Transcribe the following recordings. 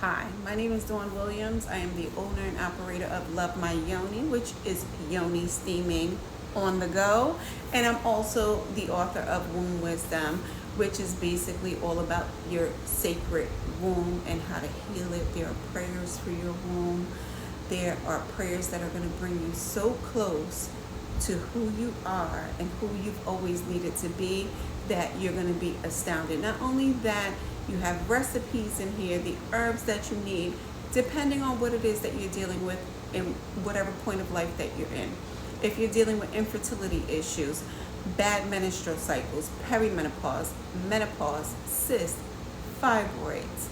Hi, my name is Dawn Williams. I am the owner and operator of Love My Yoni, which is Yoni Steaming on the go. And I'm also the author of Womb Wisdom, which is basically all about your sacred womb and how to heal it. There are prayers for your womb. There are prayers that are going to bring you so close to who you are and who you've always needed to be that you're going to be astounded. Not only that, you have recipes in here, the herbs that you need, depending on what it is that you're dealing with in whatever point of life that you're in. If you're dealing with infertility issues, bad menstrual cycles, perimenopause, menopause, cysts, fibroids,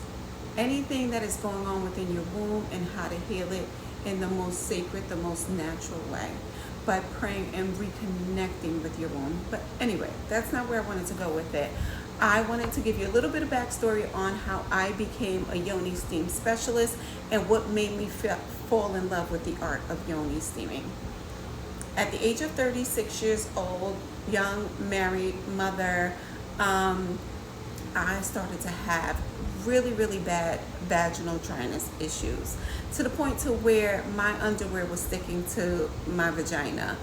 anything that is going on within your womb, and how to heal it in the most sacred, the most natural way, by praying and reconnecting with your womb. But anyway, that's not where I wanted to go with it. I wanted to give you a little bit of backstory on how I became a Yoni Steam specialist and what made me fall in love with the art of Yoni Steaming. At the age of 36 years old, young married mother, I started to have really bad vaginal dryness issues, to the point to where my underwear was sticking to my vagina.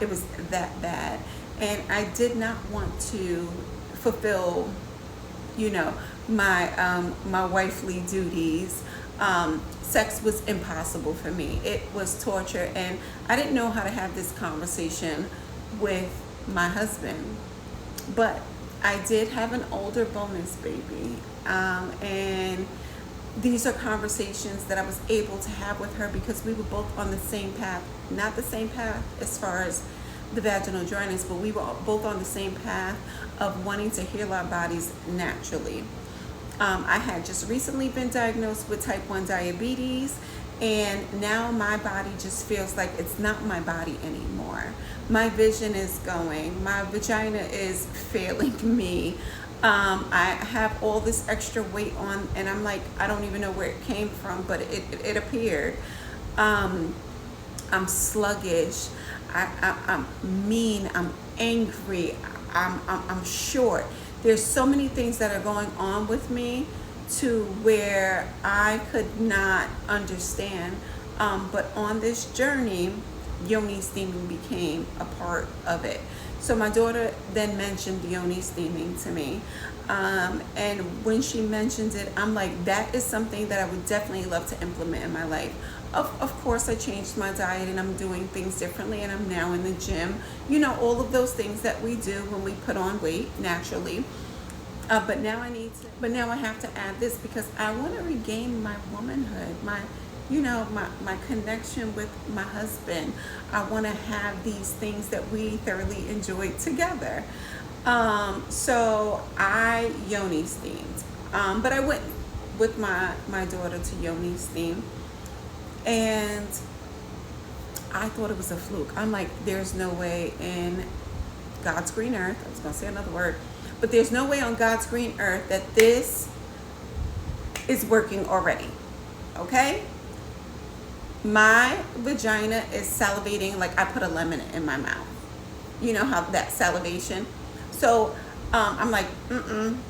It was that bad, and I did not want to fulfill, my wifely duties. Sex was impossible for me. It was torture, and I didn't know how to have this conversation with my husband. But I did have an older bonus baby, and these are conversations that I was able to have with her because we were both on the same path. Not the same path as far as the vaginal dryness, but we were both on the same path of wanting to heal our bodies naturally. I had just recently been diagnosed with type 1 diabetes, and now my body just feels like it's not my body anymore. My vision is going, my vagina is failing me. I have all this extra weight on, and I'm like, I don't even know where it came from, but it appeared. I'm sluggish. I'm mean. I'm angry. I'm short. There's so many things that are going on with me to where I could not understand. But on this journey, Yoni Steaming became a part of it. So my daughter then mentioned Yoni Steaming to me. And when she mentioned it, I'm like, that is something that I would definitely love to implement in my life. Of course, I changed my diet and I'm doing things differently, and I'm now in the gym. All of those things that we do when we put on weight naturally. But now I have to add this because I want to regain my womanhood, my connection with my husband. I want to have these things that we thoroughly enjoyed together. So I Yoni steamed. But I went with my daughter to Yoni Steam, and I thought it was a fluke. I'm like, there's no way in God's green earth, I was going to say another word, but there's no way on God's green earth that this is working already. Okay? My vagina is salivating like I put a lemon in my mouth. You know how that salivation? So I'm like, and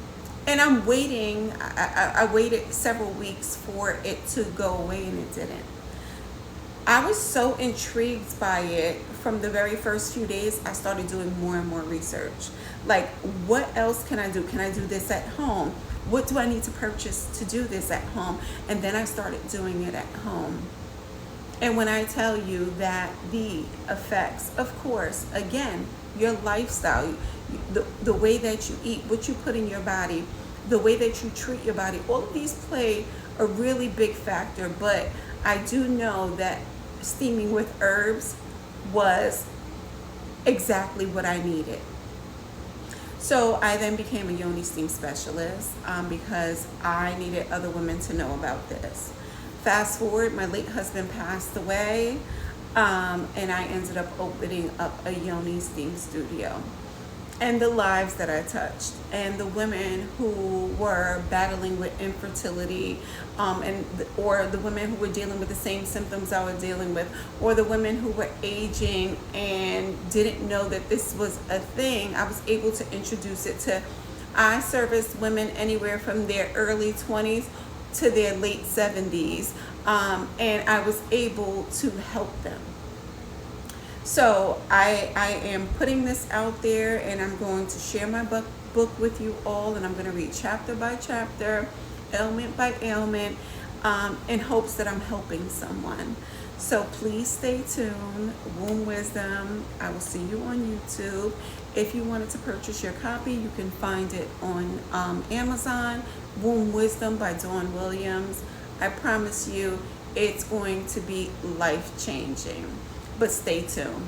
I'm waiting. I waited several weeks for it to go away, and it didn't. I was so intrigued by it from the very first few days. I started doing more and more research. Like, what else can I do? Can I do this at home? What do I need to purchase to do this at home? And then I started doing it at home. And when I tell you that the effects, of course, again, your lifestyle, the way that you eat, what you put in your body, the way that you treat your body, all of these play a really big factor. But I do know that steaming with herbs was exactly what I needed. So I then became a Yoni Steam specialist because I needed other women to know about this. Fast forward, my late husband passed away, and I ended up opening up a Yoni Steam studio. And the lives that I touched, and the women who were battling with infertility, or the women who were dealing with the same symptoms I was dealing with, or the women who were aging and didn't know that this was a thing, I was able to introduce it to. I service women anywhere from their early 20s to their late 70s, and I was able to help them. So I am putting this out there, and I'm going to share my book with you all, and I'm going to read chapter by chapter, ailment by ailment, in hopes that I'm helping someone. So please stay tuned. Womb Wisdom. I will see you on YouTube. If you wanted to purchase your copy, you can find it on Amazon. Womb Wisdom by Dawn Williams. I promise you, it's going to be life changing. But stay tuned.